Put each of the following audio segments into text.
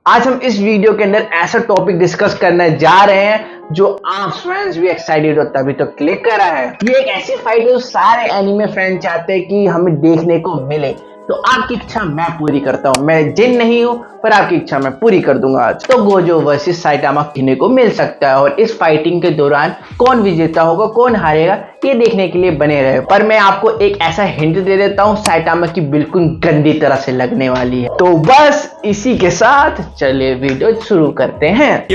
आज हम इस वीडियो के अंदर ऐसा टॉपिक डिस्कस करने जा रहे हैं जो आप फैंस भी एक्साइटेड हो तभी तो क्लिक करा है। ये एक ऐसी फाइट है जो सारे एनिमे फैन चाहते हैं कि हमें देखने को मिले, तो आपकी इच्छा मैं पूरी करता हूँ। मैं जिन नहीं हूँ पर आपकी इच्छा मैं पूरी कर दूंगा आज। तो गोजो वर्सेस साइटामा देखने को मिल सकता है और इस फाइटिंग के दौरान कौन विजेता होगा कौन हारेगा ये देखने के लिए बने रहे। पर मैं आपको एक ऐसा हिंट दे देता हूँ, साइटामा की बिल्कुल गंदी तरह से लगने वाली है। तो बस इसी के साथ चलिए वीडियो शुरू करते हैं।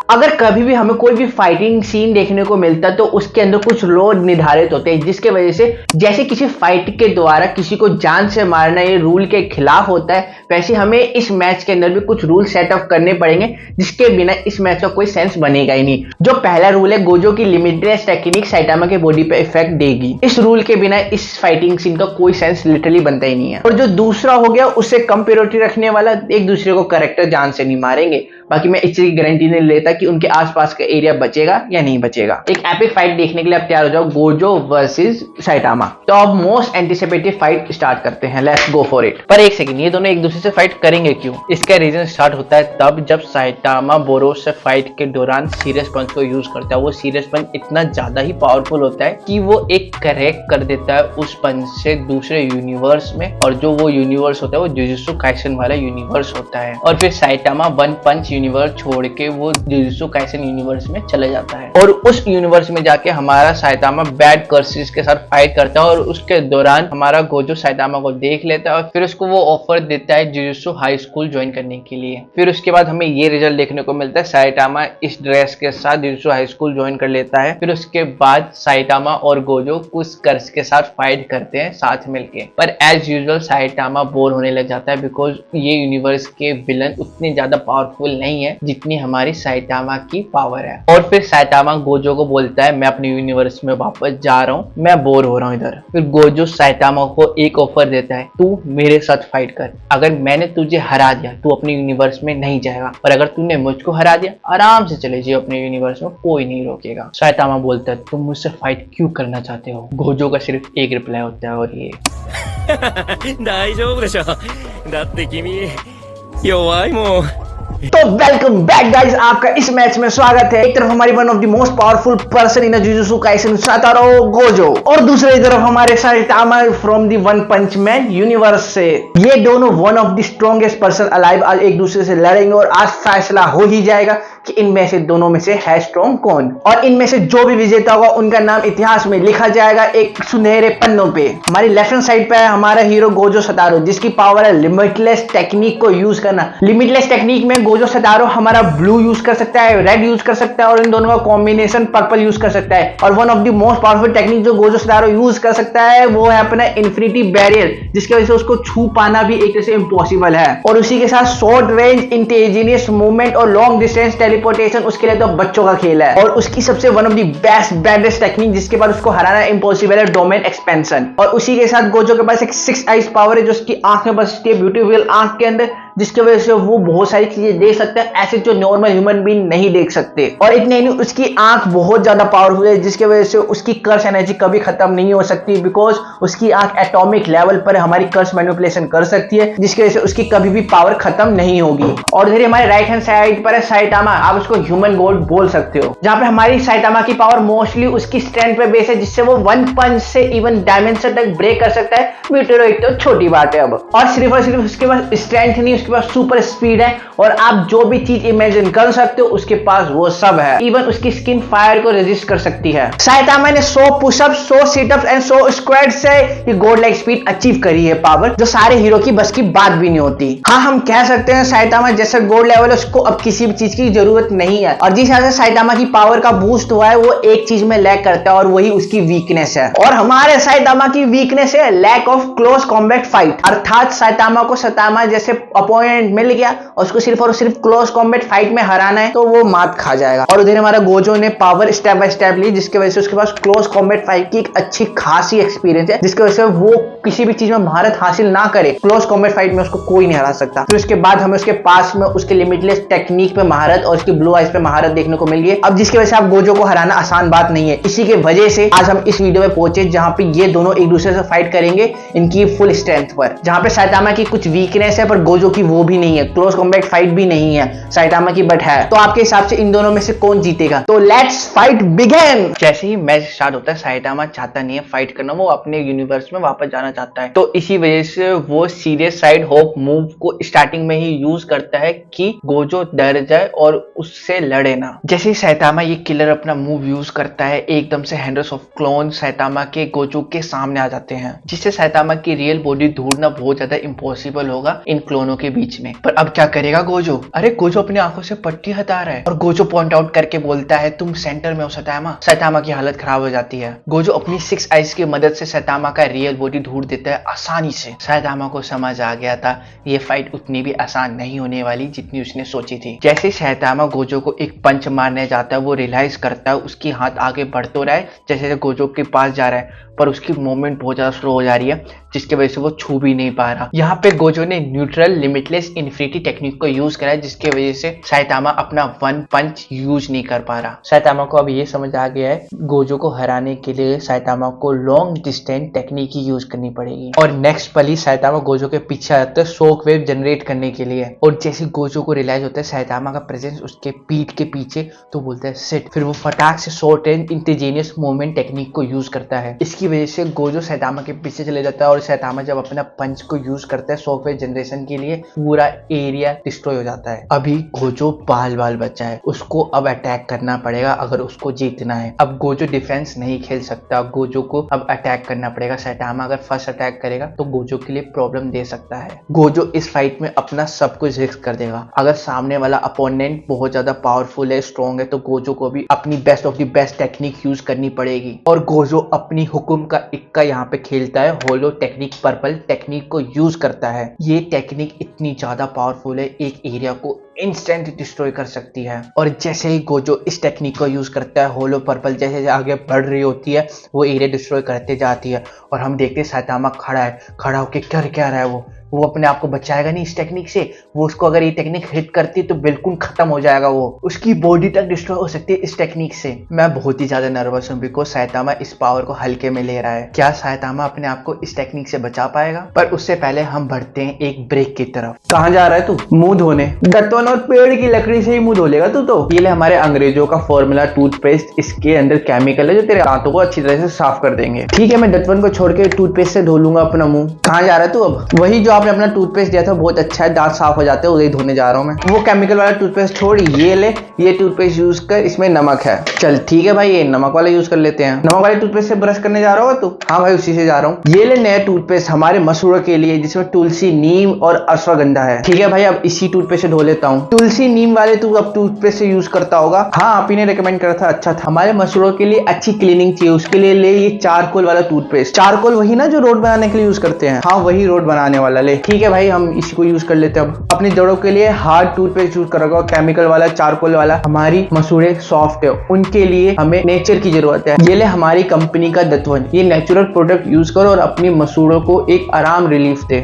अगर कभी भी हमें कोई भी फाइटिंग सीन देखने को मिलता है तो उसके अंदर कुछ रूल निर्धारित होते हैं, जिसके वजह से जैसे किसी फाइट के द्वारा किसी को जान से मारना ये रूल के खिलाफ होता है, वैसे हमें इस मैच के अंदर भी कुछ रूल सेटअप करने पड़ेंगे जिसके बिना इस मैच का कोई सेंस बनेगा ही नहीं। जो पहला रूल है, गोजो की लिमिटलेस टेक्निक साइटामा के बॉडी पे इफेक्ट देगी। इस रूल के बिना इस फाइटिंग सीन का कोई सेंस लिटरली बनता ही नहीं है। और जो दूसरा हो गया, उससे कम प्रायोरिटी रखने वाला, एक दूसरे को कैरेक्टर जान से नहीं मारेंगे। बाकी मैं इस चीज की गारंटी नहीं लेता कि उनके आसपास का एरिया बचेगा या नहीं बचेगा। एक एपिक फाइट देखने के लिए आप तैयार हो जाओ, गोजो वर्सेस साइटामा। तो अब मोस्ट एंटिसिपेटेड फाइट स्टार्ट करते हैं, लेट्स गो फॉर इट। पर एक सेकंड, ये दोनों एक दूसरे से फाइट करेंगे क्यों? इसका रीजन स्टार्ट होता है तब जब साइटामा बोरो से फाइट के दौरान सीरियस पंच को यूज करता है। वो सीरियस पंच इतना ज्यादा ही पावरफुल होता है कि वो एक करेक्ट कर देता है उस पंच से दूसरे यूनिवर्स में, और जो वो यूनिवर्स होता है वो जुजुत्सु काइसेन वाला यूनिवर्स होता है। और फिर साइटामा वन पंच यूनिवर्स छोड़ के वो जुजुत्सु काइसेन यूनिवर्स में चले जाता है और उस यूनिवर्स में जाके हमारा साइटामा बैड कर्सेस के साथ फाइट करता है। और उसके दौरान हमारा गोजो साइटामा को देख लेता है और फिर उसको वो ऑफर देता है जुजुत्सु हाई स्कूल ज्वाइन करने के लिए। फिर उसके बाद हमें ये रिजल्ट देखने को मिलता है, साइटामा इस ड्रेस के साथ जुजुत्सु हाई स्कूल ज्वाइन कर लेता है। फिर उसके बाद साइटामा और गोजो कुछ कर्स के साथ फाइट करते हैं साथ मिलके। पर एज यूजुअल साइटामा बोर होने लग जाता है बिकॉज ये यूनिवर्स के विलन उतने ज्यादा पावरफुल नहीं है जितनी हमारी साइटामा की पावर है। और फिर साइटामा गोजो को बोलता है मैं अपने यूनिवर्स में वापस जा रहा हूँ, मैं बोर हो रहा हूँ इधर। फिर गोजो साइटामा को एक ऑफर देता है, तू मेरे साथ फाइट कर, अगर मैंने तुझे हरा दिया तू अपने यूनिवर्स में नहीं जाएगा, और अगर तूने मुझको हरा दिया आराम से चले जाइए अपने यूनिवर्स में, कोई नहीं रोकेगा। साइटामा बोलता है तुम मुझसे फाइट क्यों करना चाहते हो? गोजो का सिर्फ एक रिप्लाई होता है और ये 大丈夫でしょ。だって君弱いもん。 तो वेलकम बैक गाइस, आपका इस मैच में स्वागत है। एक तरफ हमारी one of the most powerful person in Jujutsu Kaisen Satoru Gojo, और दूसरी तरफ हमारे Saitama from the one punch man universe से। ये दोनों one of the strongest person alive आज एक दूसरे से लड़ेंगे और आज फैसला हो ही जाएगा कि इनमें से दोनों में से है स्ट्रॉन्ग कौन। और इनमें से जो भी विजेता होगा उनका नाम इतिहास में लिखा जाएगा एक सुनहरे पन्नों पे। हमारी लेफ्ट हैंड साइड पे है हमारा हीरो गोजो सतारो, जिसकी पावर है लिमिटलेस टेक्निक को यूज करना। लिमिटलेस टेक्निक में गोजो सतारो हमारा ब्लू यूज कर सकता है, रेड यूज कर सकता है, और इन दोनों का कॉम्बिनेशन पर्पल यूज कर सकता है। और one of the most powerful technique जो गोजो सतारो यूज कर सकता है वो है अपना इन्फिनिटी बैरियर, जिसकी वजह से उसको छू पाना भी एक तरह से इम्पॉसिबल है। और उसी के साथ शॉर्ट रेंज इंटेलिजेंस मूवमेंट और लॉन्ग डिस्टेंस टेलीपोर्टेशन उसके लिए तो बच्चों का खेल है। और उसकी सबसे one of the best baddest technique जिसके बाद उसको हराना इम्पॉसिबल है, डोमेन एक्सपेंशन। और उसी के साथ गोजो के पास एक 6 आइज पावर है जो उसकी आंख में बसती है, ब्यूटीफुल आंख के अंदर, जिसकी वजह से वो बहुत सारी चीजें देख सकते हैं ऐसे जो नॉर्मल ह्यूमन बीइंग नहीं देख सकते। और इतने नहीं, उसकी आंख बहुत ज्यादा पावरफुल है जिसकी वजह से उसकी कर्स एनर्जी कभी खत्म नहीं हो सकती, बिकॉज उसकी आंख एटॉमिक लेवल पर हमारी कर्स मैनिपुलेशन कर सकती है, जिसकी वजह से उसकी कभी भी पावर खत्म नहीं होगी। और इधर हमारे राइट हैंड साइड पर है साइटामा, आप उसको ह्यूमन गॉड बोल सकते हो, जहां पे हमारी साइटामा की पावर मोस्टली उसकी स्ट्रेंथ पे बेस है, जिससे वो वन पंच से इवन डायमेंशन तक ब्रेक कर सकता है। मीटेरोइड तो छोटी बात है अब। और सिर्फ उसके पास स्ट्रेंथ नहीं, उसके पास सुपर स्पीड है, और आप जो भी चीज इमेजिन कर सकते हो उसके पास वो सब है। इवन उसकी स्किन फायर को रेजिस्ट कर सकती है। साइटामा ने 100 पुशअप, 100 सिटअप्स एंड 100 स्क्वाड से ये गॉड लाइक स्पीड अचीव करी है, पावर जो सारे हीरो की बस की बात भी नहीं होती। हाँ, हम कह सकते हैं साइटामा जैसा गॉड लेवल है उसको अब किसी भी चीज की जरूरत नहीं है। और जिस तरह से साइटामा की पावर का बूस्ट हुआ है वो एक चीज में लैक करता है और वही उसकी वीकनेस है। और हमारे साइटामा की वीकनेस है lack of close combat fight, अर्थात साइटामा को साइटामा जैसे पॉइंट मिल गया और उसको सिर्फ और सिर्फ क्लोज कॉम्बैट फाइट में हराना है तो वो मात खा जाएगा। और उधर हमारा गोजो ने पावर स्टेप बाय स्टेप ली, जिसकी वजह से उसके पास क्लोज कॉम्बैट फाइट की एक अच्छी खासी एक्सपीरियंस है, जिसकी वजह से वो किसी भी चीज में महारत हासिल ना करे, क्लोज कॉम्बैट फाइट में उसको कोई नहीं हरा सकता। फिर उसके बाद हमें उसके पास में उसके लिमिटलेस टेक्निक पे महारत और उसकी ब्लू आइज पे महारत देखने को मिल गई। अब जिसकी वजह से आप गोजो को हराना आसान बात नहीं है। इसी के वजह से आज हम इस वीडियो में पहुंचे जहां पे ये दोनों एक दूसरे से फाइट करेंगे इनकी फुल स्ट्रेंथ पर, जहां पे साइतामा की कुछ वीकनेस है पर गोजो की वो भी नहीं है, क्लोज कॉम्बैट फाइट भी नहीं है साइतामा की बट है। तो आपके हिसाब से इन दोनों में से कौन जीतेगा? तो लेट्स फाइट बिगिन। जैसे ही मैच स्टार्ट होता है साइतामा चाहता नहीं है फाइट करना, वो अपने यूनिवर्स में वापस जाना चाहता है। तो इसी वजह से वो सीरियस साइड होप मूव को स्टार्टिंग में ही यूज करता है कि गोजो डर जाए और उससे लड़े ना। जैसे ही साइतामा ये किलर अपना मूव यूज करता है, एकदम से हंड्रेड्स ऑफ क्लोन साइतामा के गोजो के सामने आ जाते हैं, जिससे साइतामा की रियल बॉडी ढूंढना बहुत ज्यादा इम्पॉसिबल होगा इन क्लोनों के बीच में। पर अब क्या करेगा गोजो? अरे गोजो अपनी आंखों से पट्टी हटा रहा है और गोजो पॉइंट आउट करके बोलता है तुम सेंटर में हो साइतामा। साइतामा की हालत खराब हो जाती है। गोजो अपनी 6 आइज की मदद से साइतामा का रियल बॉडी ढूंढ देता है आसानी से। साइतामा को समझ आ गया था ये फाइट उतनी भी आसान नहीं होने वाली जितनी उसने सोची थी। जैसे साइतामा गोजो को एक पंच मारने जाता है, वो रियलाइज करता है उसकी हाथ आगे बढ़ तो रहा है जैसे गोजो के पास जा रहा है, पर उसकी मूवमेंट बहुत ज्यादा स्लो हो जा रही है, जिसकी वजह से वो छू भी नहीं पा रहा। यहाँ पे गोजो ने न्यूट्रल लिमिटलेस इन्फिनिटी टेक्निक को यूज करा है, जिसकी वजह से साइतामा अपना वन पंच यूज नहीं कर पा रहा। साइतामा को अब ये समझ आ गया है गोजो को हराने के लिए साइतामा को लॉन्ग डिस्टेंस टेक्निक ही यूज करनी पड़ेगी। और नेक्स्ट पल ही साइतामा गोजो के पीछे आता है शॉक वेव जनरेट करने के लिए। और जैसे गोजो को रियलाइज होता है साइतामा का प्रेजेंस उसके पीठ के पीछे, तो बोलता है सिट। फिर वो फटाक से शॉर्ट रेंज इंटेजेनियस मूवमेंट टेक्निक को यूज करता है। इसकी वजह से गोजो साइतामा के पीछे चले जाता है और साइतामा जब अपना पंच को यूज करता है शॉक वेव जनरेशन के लिए, पूरा एरिया डिस्ट्रॉय हो जाता है। अभी गोजो बाल बाल बचा है, उसको अब अटैक करना पड़ेगा अगर उसको जीतना है। अब गोजो डिफेंस नहीं खेल सकता, गोजो को अब अटैक करना पड़ेगा। साइतामा अगर फर्स्ट अटैक करेगा तो गोजो के लिए प्रॉब्लम दे सकता है। गोजो इस फाइट में अपना सब कुछ रिस्क कर देगा। अगर सामने वाला अपोनेंट बहुत ज्यादा पावरफुल है, स्ट्रॉन्ग है, तो गोजो को भी अपनी best of the best technique use करनी पड़ेगी। और गोजो अपनी हुक्म का इक्का यहाँ पे खेलता है, होलो टेक्निक पर्पल टेक्निक को यूज करता है। ये टेक्निक इतनी ज्यादा पावरफुल है, एक एरिया को इंस्टेंट डिस्ट्रॉय कर सकती है। और जैसे ही गोजो इस टेक्निक को यूज करता है, होलो पर्पल जैसे जैसे आगे बढ़ रही होती है वो एरिया डिस्ट्रॉय करते जाती है। और हम देखते हैं साइतामा खड़ा होकर कर क्या रहा है, वो अपने आप को बचाएगा नहीं इस टेक्निक से। वो उसको अगर ये टेक्निक हिट करती है तो बिल्कुल खत्म हो जाएगा, वो उसकी बॉडी तक डिस्ट्रॉय हो सकती है इस टेक्निक से। मैं बहुत ही ज्यादा नर्वस हूँ बिकॉज साइतामा इस पावर को हल्के में ले रहा है। क्या साइतामा अपने आप को इस टेक्निक से बचा पाएगा? पर उससे पहले हम बढ़ते हैं एक ब्रेक की तरफ। कहाँ जा रहा है तू? मुंह धोने? दत्तवन और पेड़ की लकड़ी से ही मुंह धो लेगा तू तो। ये ले हमारे अंग्रेजों का फॉर्मूला टूथपेस्ट, इसके अंदर केमिकल है जो तेरे दांतों को अच्छी तरह से साफ कर देंगे। ठीक है, मैं दत्तवन को छोड़ के टूथपेस्ट से धो लूंगा अपना मुंह। कहाँ जा रहा है तू? अब वही जो आपने अपना टूथपेस्ट दिया था बहुत अच्छा है, दांत साफ हो जाते हैं, वही धोने जा रहा हूँ मैं। वो केमिकल वाला टूथपेस्ट छोड़, ये ले, ये टूथपेस्ट यूज कर, इसमें नमक है। चल ठीक है भाई, ये नमक वाला यूज कर लेते हैं। नमक वाले टूथपेस्ट से ब्रश करने जा रहा होगा तू? हाँ भाई उसी से जा रहा हूँ। ये ले नया टूथपेस्ट हमारे मसूड़ों के लिए, जिसमें तुलसी, नीम और अश्वगंधा है। ठीक है भाई, अब इसी टूथपेस्ट से धो लेता हूँ। तुलसी नीम वाले तू अब टूथपेस्ट से यूज करता होगा? हाँ, आप ही ने रिकमेंड करा था, अच्छा था। हमारे मसूड़ों के लिए अच्छी क्लीनिंग चाहिए, उसके लिए ले ये चारकोल वाला टूथपेस्ट। चारकोल वही ना जो रोड बनाने के लिए यूज करते हैं? हाँ वही रोड बनाने वाला ले। ठीक है भाई, हम इसी को यूज कर लेते हैं। अब अपनी जड़ों के लिए हार्ड टूथपेस्ट यूज करोगे, केमिकल वाला, चारकोल वाला। हमारी मसूड़े सॉफ्ट है, उनके लिए हमें नेचर की जरूरत है। ये ले हमारी कंपनी का दत्तवन, ये नेचुरल प्रोडक्ट यूज करो और अपनी मसूड़ों को एक आराम रिलीफ दे।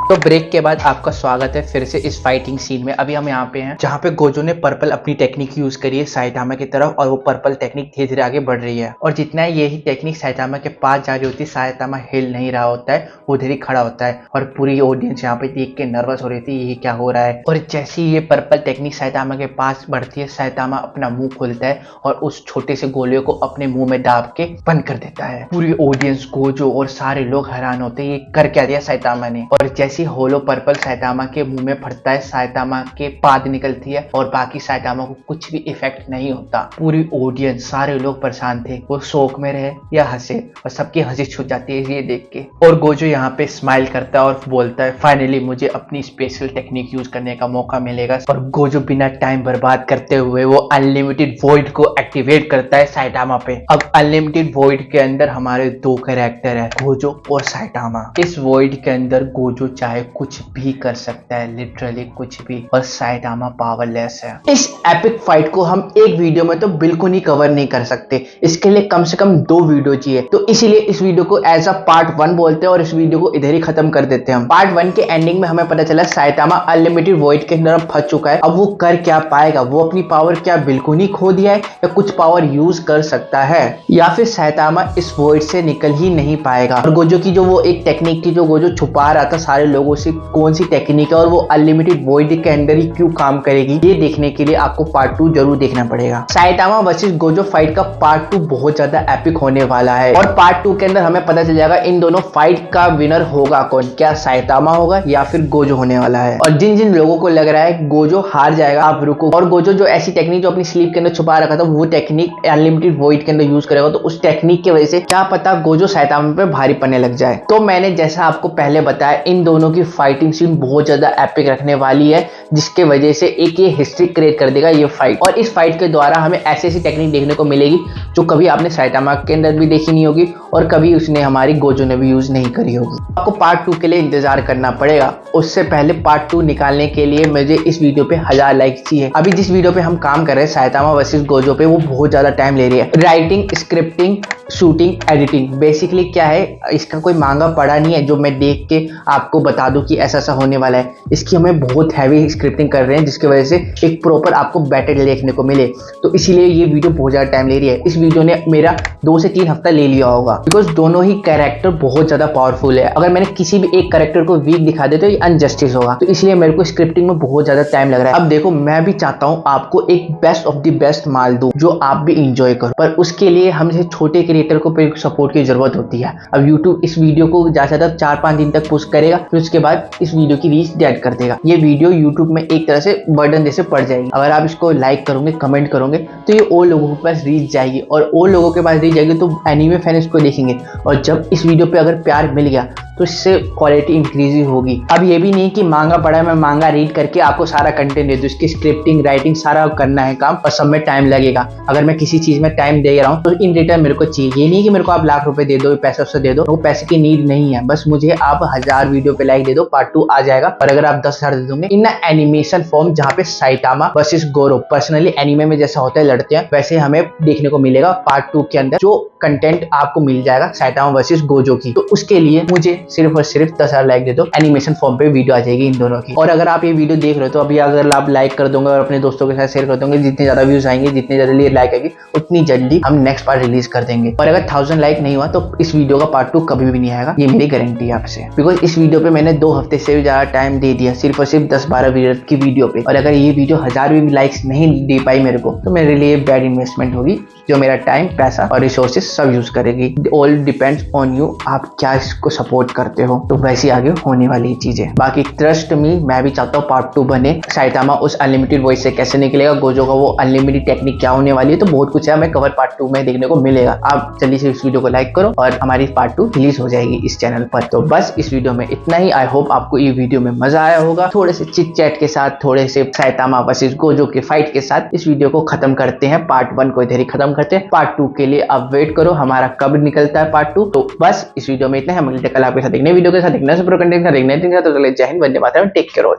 तो ब्रेक के बाद आपका स्वागत है फिर से इस फाइटिंग सीन में। अभी हम यहाँ पे हैं जहाँ पे गोजो ने पर्पल अपनी टेक्निक यूज करी है साइतामा की तरफ, और वो पर्पल टेक्निक धीरे धीरे आगे बढ़ रही है। और जितना यही टेक्निक साइतामा के पास जा रही होती है, साइतामा हिल नहीं रहा होता है, वो धीरे खड़ा होता है और पूरी ऑडियंस यहाँ पे देख के नर्वस हो रही थी ये क्या हो रहा है। और जैसे ही ये पर्पल टेक्निक साइतामा के पास बढ़ती है, साइतामा अपना मुंह खोलता है और उस छोटे से गोले को अपने मुंह में दाब के बंद कर देता है। पूरी ऑडियंस, गोजो और सारे लोग हैरान होते हैं ये कर क्या दिया साइतामा ने। और जैसे होलो पर्पल साइतामा के मुंह में फटता है, साइतामा के पाद निकलती है और बाकी साइतामा को कुछ भी इफेक्ट नहीं होता। पूरी ऑडियंस, सारे लोग परेशान थे, वो शोक में रहे या हंसे, और सबकी हंसी छूट जाती है ये देख के। और गोजो यहाँ पे स्माइल करता है और बोलता है फाइनली मुझे अपनी स्पेशल टेक्निक यूज करने का मौका मिलेगा। और गोजो बिना टाइम बर्बाद करते हुए वो अनलिमिटेड वॉइड को एक्टिवेट करता है साइतामा पे। अब अनलिमिटेड वॉइड के अंदर हमारे दो कैरेक्टर है, गोजो और साइतामा। इस वॉइड के अंदर गोजो चाहे कुछ भी कर सकता है, लिटरली कुछ भी, और साइटामा पावरलेस है। इस एपिक फाइट को हम एक वीडियो में तो बिल्कुल ही कवर नहीं कर सकते, इसके लिए कम से कम 2 वीडियो चाहिए। तो इसीलिए इस वीडियो को एज अ पार्ट 1 बोलते हैं और इस वीडियो को इधर ही खत्म कर देते हैं हम। पार्ट 1 के एंडिंग में हमें पता चला साइटामा अनलिमिटेड वॉइड के अंदर फंस चुका है। अब वो कर क्या पाएगा, वो अपनी पावर क्या बिल्कुल ही खो दिया है या कुछ पावर यूज कर सकता है, या फिर साइटामा इस वॉइड से निकल ही नहीं पाएगा। और गोजो की जो वो एक टेक्निक थी जो गोजो छुपा रहा था सारे लोगों से, कौन सी टेक्निक है और वो अनलिमिटेड वॉइड के अंदर ही क्यों काम करेगी, ये देखने के लिए आपको पार्ट 2 जरूर देखना पड़ेगा। साइटामा वर्सेस गोजो फाइट का पार्ट 2 बहुत ज्यादा एपिक होने वाला है और पार्ट 2 के अंदर हमें पता चल जाएगा इन दोनों फाइट का विनर होगा कौन, क्या साइटामा होगा या फिर गोजो होने वाला है। और जिन जिन लोगों को लग रहा है गोजो हार जाएगा, आप रुको, और गोजो जो ऐसी टेक्निक जो अपनी स्लीप के अंदर छुपा रखा था वो टेक्निक अनलिमिटेड वॉइड के अंदर यूज करेगा, तो उस टेक्निक की वजह से क्या पता गोजो साइटामा पे भारी पड़ने लग जाए। तो मैंने जैसा आपको पहले बताया, इन दोनों की फाइटिंग सीन बहुत ज्यादा एपिक रखने वाली है, जिसके वजह से एक ये हिस्ट्री क्रिएट कर देगा ये फाइट। और इस फाइट के द्वारा हमें ऐसी ऐसी टेक्निक देखने को मिलेगी जो कभी आपने साइटामा के अंदर भी देखी नहीं होगी और कभी उसने हमारी गोजो ने भी यूज नहीं करी होगी। आपको पार्ट 2 के लिए इंतजार करना पड़ेगा। उससे पहले पार्ट 2 निकालने के लिए मुझे इस वीडियो पे 1000 लाइक चाहिए। अभी जिस वीडियो पे हम काम कर रहे हैं साइटामा वर्सेस गोजो पे, वो बहुत ज्यादा टाइम ले रही है। Writing, scripting, shooting, editing, basically क्या है, इसका कोई मांगा पड़ा नहीं है जो मैं देख के आपको बता दूं कि ऐसा ऐसा होने वाला है। इसकी हमें बहुत हैवी स्क्रिप्टिंग कर रहे हैं जिसकी वजह से एक प्रॉपर आपको बैटल देखने को मिले, तो इसीलिए ये वीडियो बहुत ज्यादा टाइम ले रही है। इस वीडियो ने मेरा 2 से 3 हफ्ता ले लिया होगा, बिकॉज दोनों ही कैरेक्टर बहुत ज्यादा पावरफुल है। अगर मैंने किसी भी एक कैरेक्टर को वीक दिखा दे तो ये अनजस्टिस होगा, तो इसलिए मेरे को स्क्रिप्टिंग में बहुत ज्यादा टाइम लग रहा है। अब देखो, मैं भी चाहता हूँ आपको एक बेस्ट ऑफ द बेस्ट माल दूं जो आप भी इंजॉय करो, पर उसके लिए हमसे छोटे क्रिएटर को सपोर्ट की जरूरत होती है। अब यूट्यूब इस वीडियो को ज्यादा 4-5 दिन तक पुश करेगा, फिर उसके बाद इस वीडियो की रीच डेड कर देगा। ये वीडियो यूट्यूब में एक तरह से बर्डन जैसे पड़ जाएगी। अगर आप इसको लाइक करोगे, कमेंट करोगे, तो ये और लोगों के पास रीच जाएगी, और और लोगों के पास रीच जाएगी तो एनीमे फैन इसको देखेंगे, और जब इस वीडियो पे अगर प्यार मिल गया तो इससे क्वालिटी इंक्रीज ही होगी। अब ये भी नहीं कि मांगा पड़ा है, मैं मांगा रीड करके आपको सारा कंटेंट दे दूं, इसकी स्क्रिप्टिंग, राइटिंग सारा करना है काम, और सब में टाइम लगेगा। अगर मैं किसी चीज में टाइम दे रहा हूँ तो इन रिटर्न मेरे को चाहिए। ये नहीं कि मेरे को आप लाख रुपए दे दो, पैसे उससे दे दो, वो पैसे की नीड नहीं है। बस मुझे आप 1000 वीडियो पे लाइक दे दो, पार्ट 2 आ जाएगा। और अगर आप 10,000 दे दोगे इन एनिमेशन फॉर्म, जहाँ पे साइटामा वर्सेस गोरो पर्सनली एनिमे में जैसा होता है लड़ते हैं, वैसे हमें देखने को मिलेगा पार्ट 2 के अंदर। जो कंटेंट आपको मिल जाएगा साइटामा वर्सेस गोजो की, तो उसके लिए मुझे सिर्फ और सिर्फ 10,000 लाइक दे दो, एनिमेशन फॉर्म पे वीडियो आ जाएगी इन दोनों की। और अगर आप ये वीडियो देख रहे हो तो अभी अगर आप लाइक कर दोगे और अपने दोस्तों के साथ शेयर कर दोगे, जितने ज्यादा व्यूज आएंगे, जितने ज्यादा लाइक आएगी, उतनी जल्दी हम नेक्स्ट पार्ट रिलीज कर देंगे। और अगर 1000 लाइक नहीं हुआ तो इस वीडियो का पार्ट 2 कभी भी नहीं आएगा, ये मेरी गारंटी है आपसे। बिकॉज इस वीडियो पे मैंने 2 हफ्ते से भी ज्यादा टाइम दे दिया सिर्फ और सिर्फ 10-12 मिनट की वीडियो पे, और अगर ये वीडियो 1000 भी लाइक्स नहीं दे पाई मेरे को, तो मेरे लिए बैड इन्वेस्टमेंट होगी, जो मेरा टाइम, पैसा और रिसोर्सेज सब यूज करेगी। ऑल डिपेंड्स ऑन यू, आप क्या इसको सपोर्ट करते हो, तो वैसे आगे होने वाली चीजें। बाकी ट्रस्ट मी, मैं भी चाहता हूँ पार्ट 2 बने। साइटामा उस अनलिमिटेड वॉइस से कैसे निकलेगा, गोजो का वो अनलिमिटेड टेक्निक क्या होने वाली है, तो बहुत कुछ है हमें कवर पार्ट 2 में देखने को मिलेगा। आप जल्दी से इस वीडियो को लाइक करो और हमारी पार्ट 2 रिलीज हो जाएगी इस चैनल पर। तो बस इस वीडियो में इतना ही। आई होप आपको ये वीडियो में मजा आया होगा। थोड़े से चिट चैट के साथ, थोड़े से साइटामा वर्सेस गोजो के फाइट के साथ इस वीडियो को खत्म करते हैं। पार्ट 1 को इधर ही खत्म करते हैं। पार्ट 2 के लिए आप वेट करो, हमारा कब निकलता है पार्ट 2। तो बस इस वीडियो में इतना है। हम मिलते हैं कल आपके साथ एक नए वीडियो के साथ, एक नए सुपर कंटेंट के साथ, एक नए दिन के साथ। तो चलिए, जय Hind, Vande Mataram, take care all.